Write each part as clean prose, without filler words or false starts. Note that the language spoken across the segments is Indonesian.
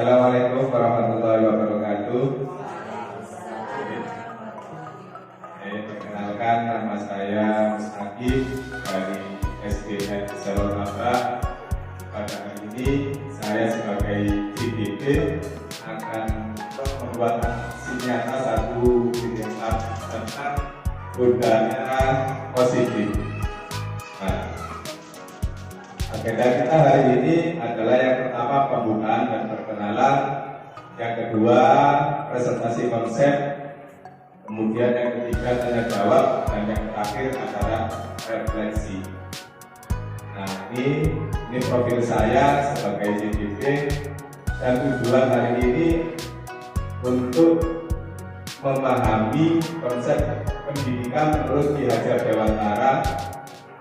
Assalamualaikum warahmatullahi wabarakatuh. Perkenalkan, nama saya Mustaqim dari SDN Jalur Nabrak. Pada hari ini saya sebagai CDP akan membuat aksi nyata satu tindakan tentang budaya positif. Agenda kita hari ini adalah yang pertama pembukaan dan perkenalan, yang kedua presentasi konsep, kemudian yang ketiga tanya jawab, dan yang terakhir adalah refleksi. Nah, ini profil saya sebagai CDP, dan tujuan hari ini untuk memahami konsep pendidikan menurut Ki Hajar Dewantara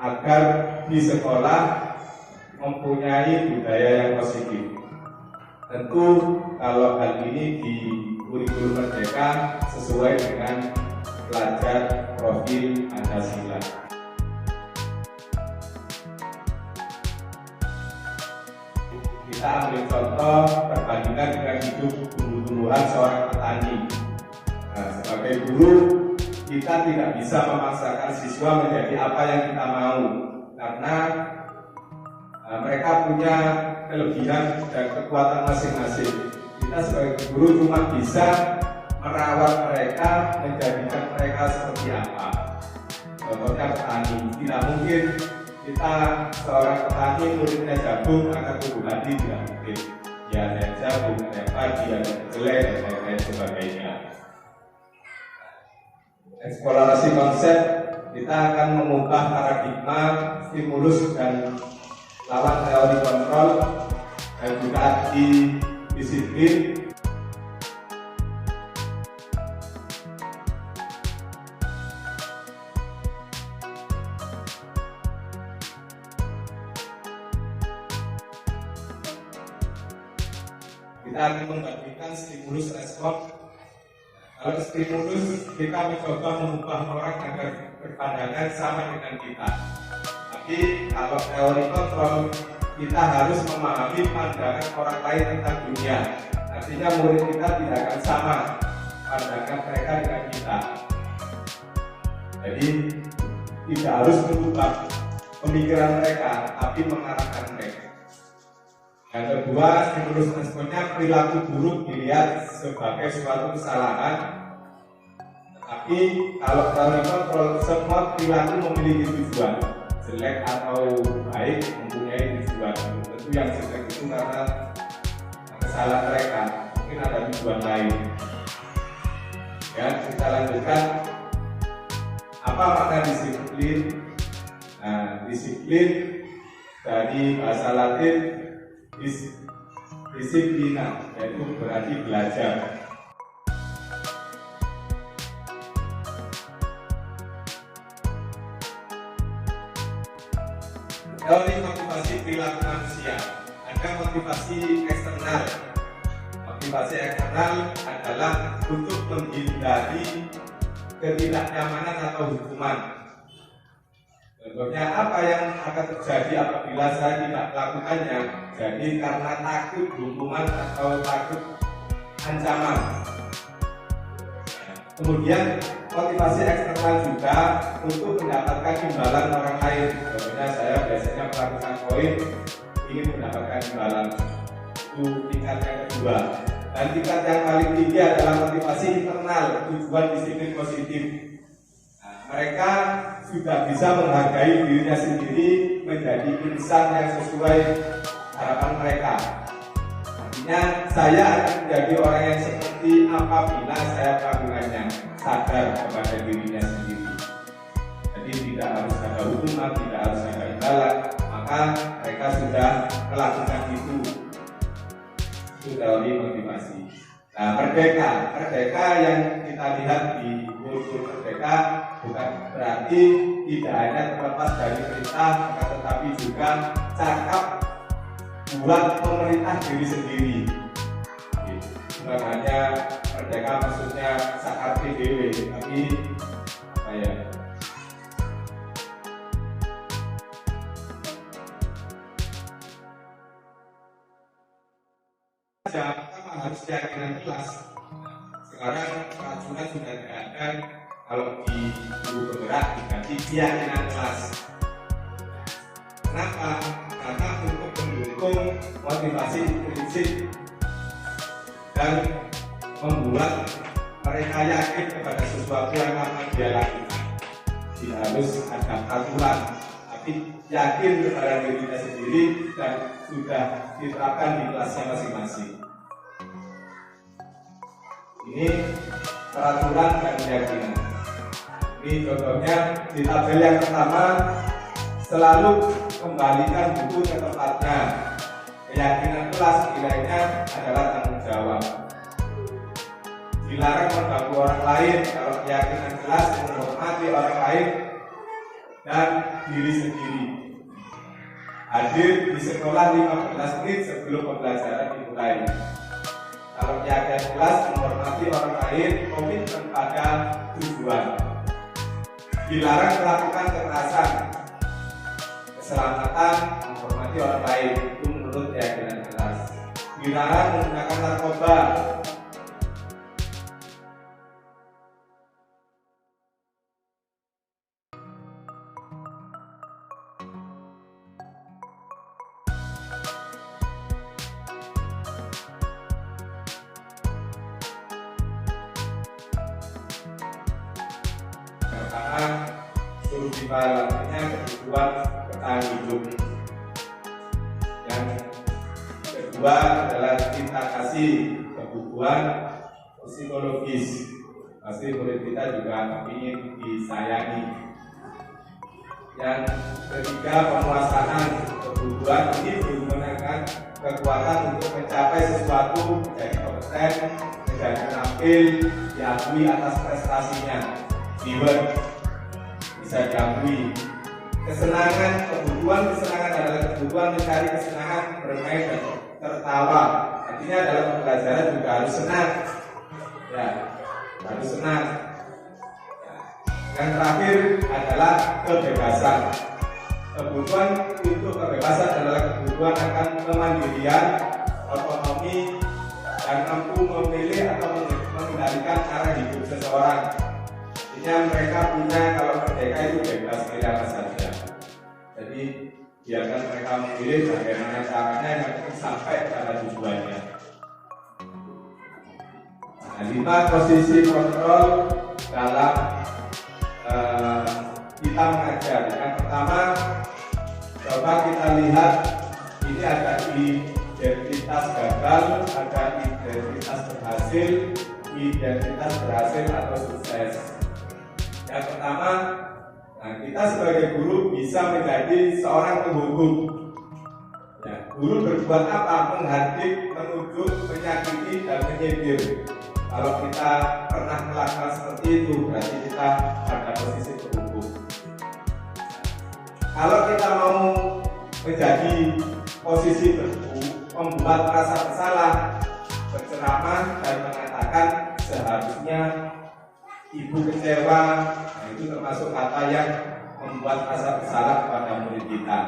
agar di sekolah mempunyai budaya yang positif. Tentu kalau hal ini di kurikulum Merdeka sesuai dengan pelajar profil Pancasila. Kita ambil contoh perbandingan dengan hidup tumbuh-tumbuhan seorang petani. Nah, sebagai guru kita tidak bisa memaksakan siswa menjadi apa yang kita mau, karena mereka punya kelebihan dan kekuatan masing-masing. Kita sebagai guru cuma bisa merawat mereka, menjadikan mereka seperti apa. Contohnya petani, tidak mungkin kita seorang petani muridnya jagung akan tumbuh hati, tidak mungkin. Ya ada jagung, ada padi, ada kedelai, dan lain-lain sebagainya. Eksplorasi konsep, kita akan mengubah paradigma, stimulus, dan lawan teori kontrol, dan juga di disiplin. Kita akan membagikan stimulus respon. Kalau stimulus, kita mencoba mengubah orang agar berpandangan sama dengan kita. Tapi kalau teori kontrol, kita harus memahami pandangan orang lain tentang dunia. Artinya murid kita tidak akan sama pandangan mereka dengan kita. Jadi tidak harus mengubah pemikiran mereka, tapi mengarahkan mereka. Yang kedua, stimulus responnya perilaku buruk dilihat sebagai suatu kesalahan. Tapi kalau teori kontrol, semua perilaku memiliki tujuan. Jelek atau baik mempunyai tujuan. Tentu yang jelek itu karena kesalahan mereka, mungkin ada tujuan lain. Ya, kita lanjutkan. Apa makna disiplin? Nah, disiplin dari bahasa Latin disiplina, yaitu berarti belajar. Teori motivasi perilaku manusia. Ada motivasi eksternal. Motivasi eksternal adalah untuk menghindari ketidaknyamanan atau hukuman. Contohnya, apa yang akan terjadi apabila saya tidak melakukannya? Jadi karena takut hukuman atau takut ancaman. Kemudian motivasi eksternal juga untuk mendapatkan imbalan orang lain. Contohnya saya biasanya melakukan koin, ingin mendapatkan imbalan. Itu tingkat yang kedua. Dan tingkat yang paling tinggi adalah motivasi internal, tujuan disiplin positif. Nah, mereka sudah bisa menghargai dirinya sendiri, menjadi insan yang sesuai harapan mereka. Artinya saya akan menjadi orang yang seperti apabila saya melakukannya, sadar kepada dirinya sendiri. Jadi tidak harus ada hukuman, tidak harus ada imbalan, maka mereka sudah melakukan itu. Itu teori motivasi. Nah, merdeka yang kita lihat di kurikulum Merdeka bukan berarti tidak hanya terlepas dari perintah, tetapi juga cakap buat pemerintah diri sendiri. Bukan hanya merdeka maksudnya sakar PDW, tapi apa ya, saja harus keyakinan kelas. Sekarang peraturan sudah ada, kalau di guru bergerak diganti keyakinan kelas. Kenapa? Karena untuk mendukung motivasi prinsip dan membuat mereka yakin kepada sesuatu yang akan dia lakukan. Tidak harus ada peraturan, tapi yakin kepada diri kita sendiri dan sudah diterapkan di kelasnya masing-masing. Ini peraturan dan keyakinan. Ini contohnya di tabel yang pertama, selalu kembalikan buku ke tempatnya. Keyakinan kelas nilainya adalah tanggung jawab. Dilarang mengganggu orang lain. Kalau keyakinan kelas menghormati orang lain dan diri sendiri. Hadir di sekolah 15 menit sebelum pembelajaran dimulai. Kalau keyakinan kelas menghormati orang lain, komitmen pada tujuan. Dilarang melakukan kekerasan, keselamatan, menghormati orang lain, itu menurut keyakinan kelas. Dilarang menggunakan narkoba. Pertama, suruh dibalasnya kebutuhan bertahan hidup. Yang kedua adalah cinta kasih, kebutuhan psikologis. Pasti murid kita juga ingin disayangi. Yang ketiga, penguasaan, kebutuhan ini menggunakan kekuatan untuk mencapai sesuatu, menjadi kompeten, menjadi terampil, diakui atas prestasinya. Reward bisa diakui. Kesenangan, kebutuhan kesenangan adalah kebutuhan mencari kesenangan, bermain dan tertawa. Artinya dalam pembelajaran juga harus senang. Ya, harus senang. Yang terakhir adalah kebebasan. Kebutuhan untuk kebebasan adalah kebutuhan akan kemandirian, otonomi, dan mampu memilih atau mengendalikan arah hidup seseorang. Mereka punya, kalau merdeka itu bebas pilih apa saja. Jadi biarkan mereka memilih bagaimana caranya yang penting sampai pada tujuannya. Nah, 5 posisi kontrol dalam kita mengajar. Yang pertama, coba kita lihat ini ada identitas gagal, ada identitas berhasil atau sukses. Yang pertama, kita sebagai guru bisa menjadi seorang penghukum. Ya, guru berbuat apa? Menghardik, menuduh, menyakiti, dan menyindir. Kalau kita pernah melakukan seperti itu, berarti kita pada posisi penghukum. Kalau kita mau menjadi posisi membuat rasa bersalah, berceramah dan mengatakan seharusnya ibu kecewa, nah itu termasuk kata yang membuat rasa bersalah kepada murid kita.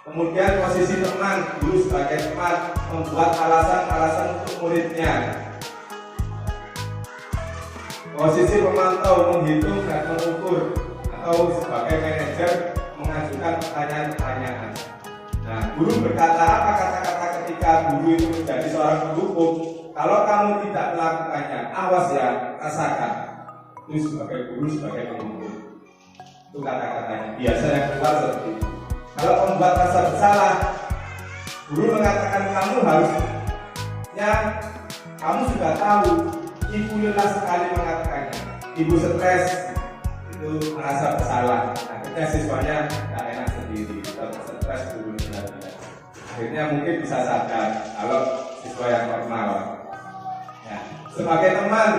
Kemudian posisi teman, guru sebagai teman membuat alasan-alasan untuk muridnya. Posisi pemantau, menghitung dan mengukur, atau sebagai manajer mengajukan pertanyaan-pertanyaan. Nah, guru berkata apa kata-kata ketika guru itu menjadi seorang penghukum? Kalau kamu tidak melakukannya, awas ya, rasakan. Itu sebagai guru, sebagai penghukum. Itu kata-katanya. Biasa yang keluar seperti itu. Kalau membuat rasa bersalah, guru mengatakan kamu harusnya, kamu sudah tahu. Ibu lelah sekali mengatakannya. Ibu stres, itu merasa bersalah. Akhirnya siswanya tidak enak sendiri, stres guru benar-benar. Akhirnya mungkin bisa sadar kalau siswa yang normal. Sebagai teman,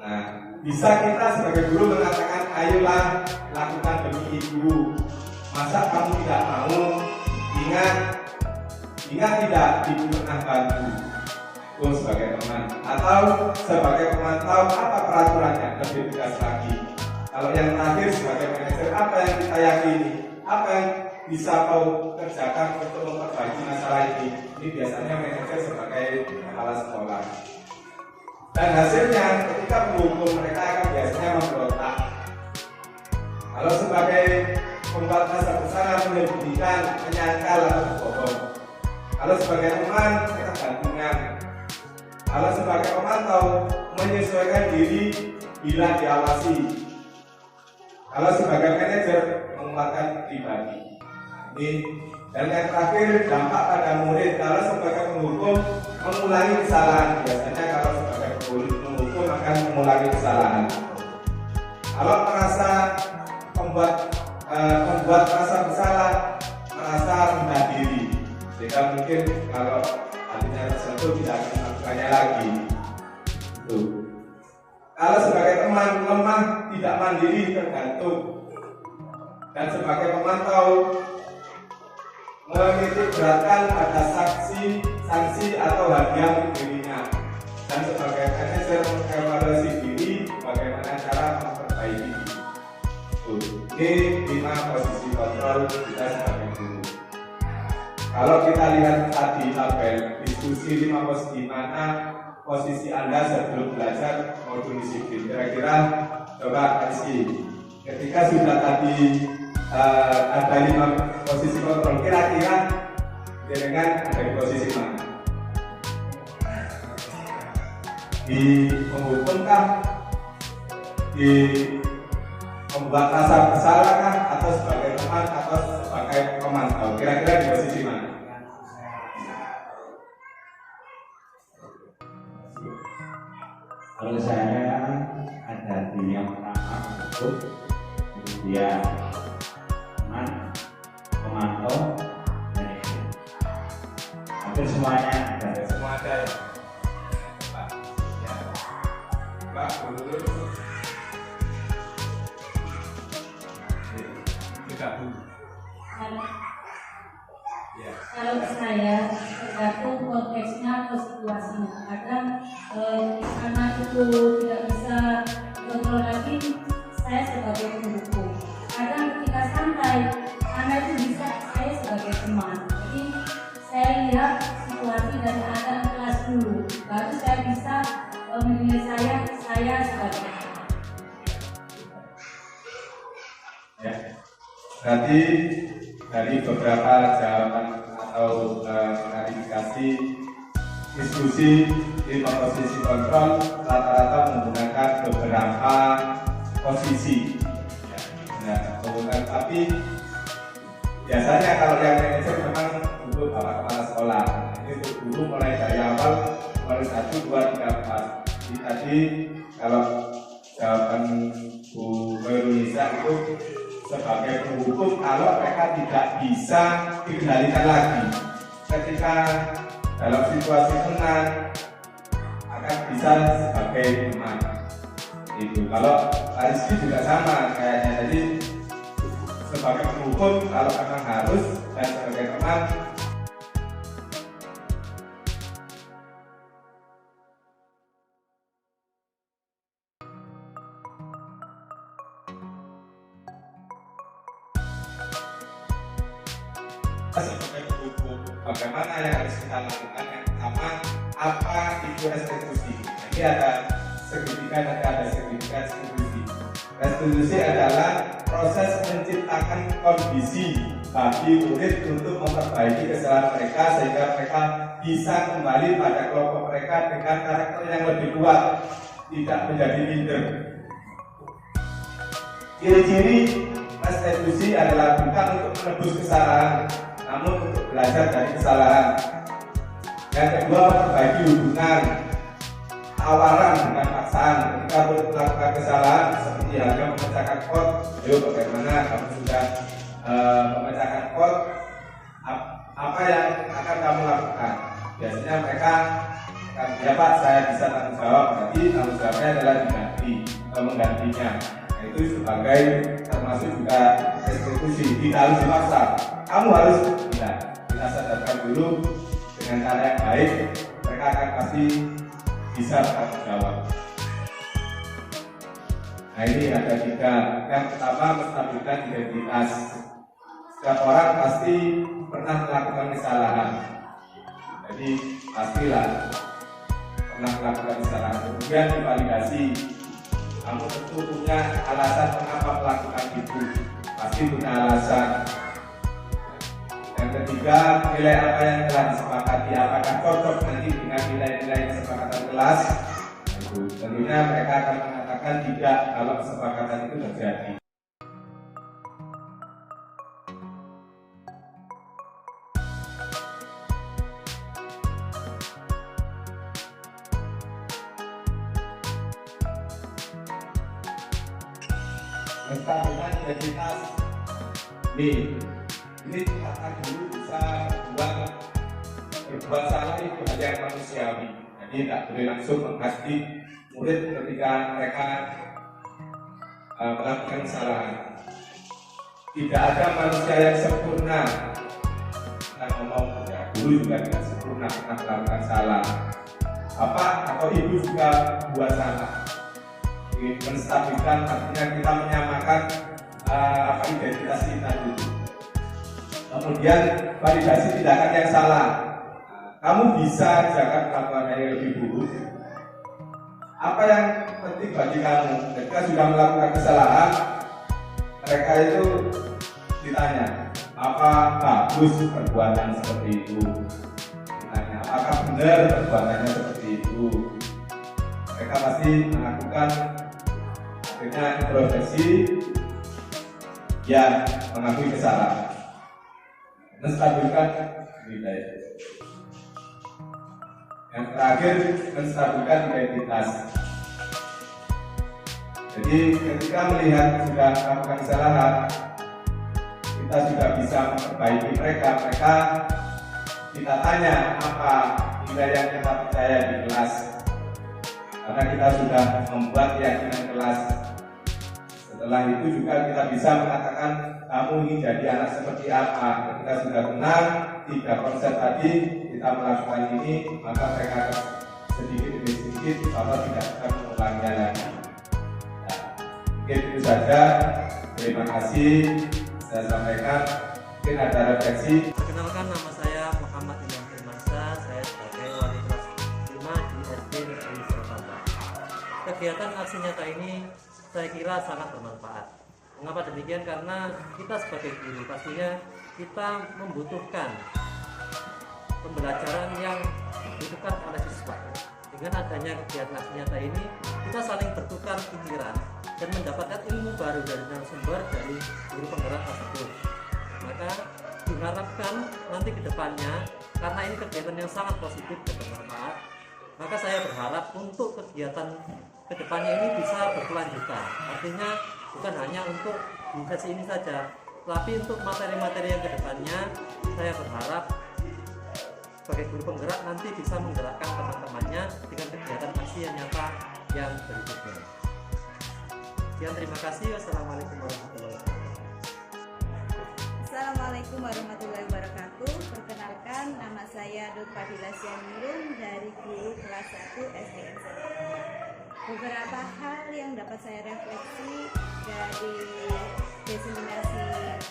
nah bisa kita sebagai guru mengatakan, ayolah lakukan demi ibu. Masa kamu tidak mau? Ingat tidak, ibu pernah bantu. Itu sebagai teman. Atau sebagai pemantau, apa peraturannya? Lebih tegas lagi. Kalau yang terakhir sebagai manajer, apa yang kita yakini? Apa yang bisa kau kerjakan untuk memperbaiki masalah ini biasanya manajer sebagai kepala sekolah. Dan hasilnya ketika penghukum mereka akan biasanya memberontak. Kalau sebagai pembuat rasa bersalah, menyembunyikan, menyangkal atau berbohong. Kalau sebagai teman, mereka gantungan. Kalau sebagai pemantau, menyesuaikan diri bila diawasi. Kalau sebagai manajer, menguatkan pribadi. Ini dan yang terakhir, dampak pada murid. Kalau sebagai penghukum, mengulangi kesalahan. Biasanya kalau sebagai penghukum akan mengulangi kesalahan. Kalau merasa membuat rasa bersalah, merasa rendah diri, sehingga mungkin kalau hatinya tersentuh tidak akan melakukannya lagi. Kalau sebagai teman, lemah, tidak mandiri, tergantung. Dan sebagai pemantau, menitik beratkan pada sanksi atau hadiah untuk dirinya. Dan sebagai manajer, mengevaluasi diri bagaimana cara memperbaiki. Ini 5 posisi kontrol kita sebagai guru. Kalau kita lihat tadi tabel diskusi 5 posisi, di mana posisi Anda sebelum belajar modul disiplin. Kira-kira coba kasih. Ketika sudah tadi ada 5 posisi kontrol, kira-kira dengan ada di posisi mana? Di menghukum kah? Di membuat rasa bersalah kah? Atau sebagai teman atau sebagai pemantau? Kira-kira di posisi mana? Kalau saya ada di yang pertama menghukum, kemudian teman, pemantau, manajer. Hampir semuanya ada. Semua ada ya? Pak, ya. Pak, dulu. Kalau saya tergantung konteksnya atau situasinya. Kadang anak itu tidak bisa kontrol lagi, saya sebagai pendukung. Kadang ketika santai, anak itu bisa saya sebagai teman. Jadi saya lihat situasi dari anak kelas dulu, baru saya bisa menilai saya sebagai teman. Ya. Berarti dari beberapa jawaban atau klarifikasi diskusi 5 posisi kontrol rata-rata menggunakan beberapa posisi. Ya, menggunakan, tapi biasanya kalau yang manajer memang untuk bapak kepala sekolah. Ini untuk guru mulai dari awal nomor 1, 2, 3, 4. Jadi tadi kalau jawaban Bu Nisa itu sebagai penghukum kalau mereka tidak bisa dikendalikan lagi. Ketika dalam situasi tenang akan bisa sebagai teman. Itu kalau Rizky juga sama kayaknya. Jadi sebagai penghukum kalau memang harus, dan sebagai teman sebagai penghukum, bagaimana yang harus kita lakukan? Yang pertama, apa itu restitusi? Jadi ada segitiga, nanti ada segitiga restitusi. Restitusi adalah proses menciptakan kondisi bagi murid untuk memperbaiki kesalahan mereka sehingga mereka bisa kembali pada kelompok mereka dengan karakter yang lebih kuat, tidak menjadi minder. Ciri-ciri restitusi adalah bukan untuk menebus kesalahan, namun untuk belajar dari kesalahan. Yang kedua, memperbaiki hubungan, tawaran bukan paksaan. Ketika melakukan kesalahan seperti halnya memecahkan pot, ayo bagaimana kamu sudah memecahkan pot, apa yang akan kamu lakukan? Biasanya mereka akan, ya Pak, saya bisa tanggung jawab. Berarti tanggung jawabnya adalah diganti atau menggantinya. Nah, itu sebagai termasuk juga restitusi. Tidak harus dipaksa, kamu harus tidak. Kita sadarkan dulu dengan cara yang baik, mereka akan pasti bisa bertanggung jawab. Nah, ini ada 3. Yang pertama, menstabilkan identitas. Setiap orang pasti pernah melakukan kesalahan. Jadi pastilah pernah melakukan kesalahan. Kemudian divalidasi. Kamu tentu punya alasan mengapa melakukan itu. Pasti punya alasan. Yang ketiga, nilai apa yang telah disepakati, apakah cocok nanti dengan nilai-nilai kesepakatan kelas? Tentunya mereka akan mengatakan tidak kalau kesepakatan itu terjadi. Kestabilan identitas ini kata dulu bisa berbuat salah itu hal yang manusiawi. Jadi tidak boleh langsung menghakimi murid ketika mereka melakukan kesalahan. Tidak ada manusia yang sempurna. Kita ngomong ya, guru juga tidak sempurna, pernah melakukan salah. Bapak atau ibu juga buat salah. Menstabilkan artinya kita menyamakan identitas kita dulu. Kemudian validasi tindakan yang salah. Kamu bisa jangan melakukan yang lebih buruk. Apa yang penting bagi kamu ketika sudah melakukan kesalahan, mereka itu ditanya, apa bagus perbuatan seperti itu? Ditanya, apakah benar perbuatannya seperti itu? Mereka pasti melakukan akhirnya introspeksi, ya mengakui kesalahan, menstabilkan nilai. Yang terakhir, menstabilkan identitas. Jadi ketika melihat sudah melakukan kesalahan, kita sudah bisa memperbaiki mereka. Kita tanya apa nilai yang kita percaya di kelas, karena kita sudah membuat keyakinan kelas. Setelah itu juga kita bisa mengatakan kamu ingin jadi anak seperti apa. Ketika sudah tenang, 3 konsep tadi kita melakukan ini, maka mereka sedikit demi sedikit bahwa tidak akan mengulanginya lagi. Nah, mungkin itu saja. Terima kasih. Saya sampaikan. Mungkin ada refleksi. Perkenalkan, nama saya Muhammad Imam Firmansa. Saya sebagai wali kelas 5 di SD Negeri Surabaya. Kegiatan aksi nyata ini saya kira sangat bermanfaat. Mengapa demikian? Karena kita sebagai guru pastinya kita membutuhkan pembelajaran yang dibutuhkan oleh siswa. Dengan adanya kegiatan aksi nyata ini, kita saling bertukar pikiran dan mendapatkan ilmu baru dari narasumber dari guru penggerak tersebut. Maka diharapkan nanti ke depannya, karena ini kegiatan yang sangat positif dan bermanfaat, maka saya berharap untuk kegiatan kedepannya ini bisa berkelanjutan. Artinya bukan hanya untuk di sesi ini saja, tapi untuk materi-materi yang kedepannya saya berharap sebagai guru penggerak nanti bisa menggerakkan teman-temannya dengan kegiatan aksi yang nyata yang berikutnya. Sekian, terima kasih. Wassalamualaikum warahmatullahi wabarakatuh. Assalamualaikum warahmatullahi wabarakatuh. Perkenalkan, nama saya Dut Fadila Sianurung dari guru kelas 1 SDN. Beberapa hal yang dapat saya refleksi dari diseminasi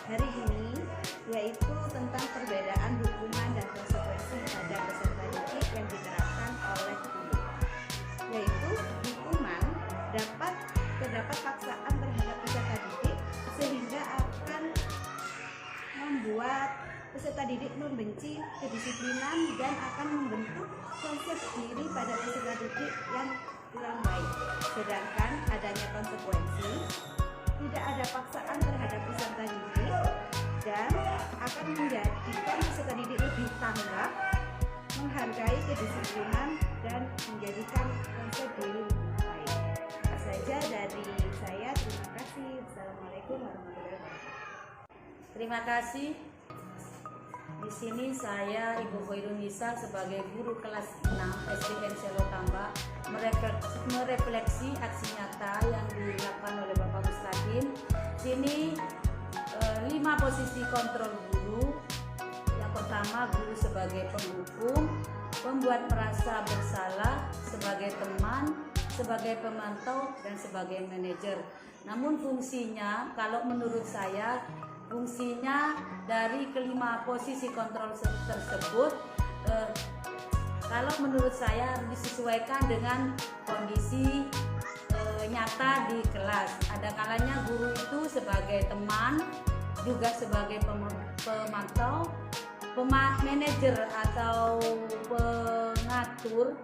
hari ini yaitu tentang perbedaan hukuman dan konsekuensi pada peserta didik yang diterapkan oleh guru. Yaitu hukuman terdapat paksaan terhadap peserta didik sehingga akan membuat peserta didik membenci kedisiplinan dan akan membentuk konsep diri pada peserta didik yang kurang baik. Sedangkan adanya konsekuensi, tidak ada paksaan terhadap peserta didik dan akan menjadikan peserta didik lebih tanggap, menghargai kedisiplinan dan menjadikan konsep diri lebih baik. Itu saja dari saya. Terima kasih. Assalamualaikum warahmatullahi wabarakatuh. Terima kasih. Di sini saya Ibu Khairun Nisa sebagai guru kelas 6 SDN Selotamba merefleksi aksi nyata yang dilakukan oleh Bapak Mustaqim. Sini 5 posisi kontrol guru. Yang pertama, guru sebagai penghukum, pembuat merasa bersalah, sebagai teman, sebagai pemantau, dan sebagai manajer. Namun fungsinya kalau menurut saya Fungsinya dari kelima posisi kontrol tersebut kalau menurut saya disesuaikan dengan kondisi nyata di kelas. Ada kalanya guru itu sebagai teman, juga sebagai pemantau, manajer atau pengatur.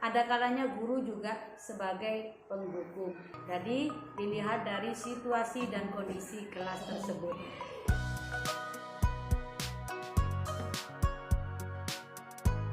Ada kalanya guru juga sebagai pendukung. Jadi dilihat dari situasi dan kondisi kelas tersebut.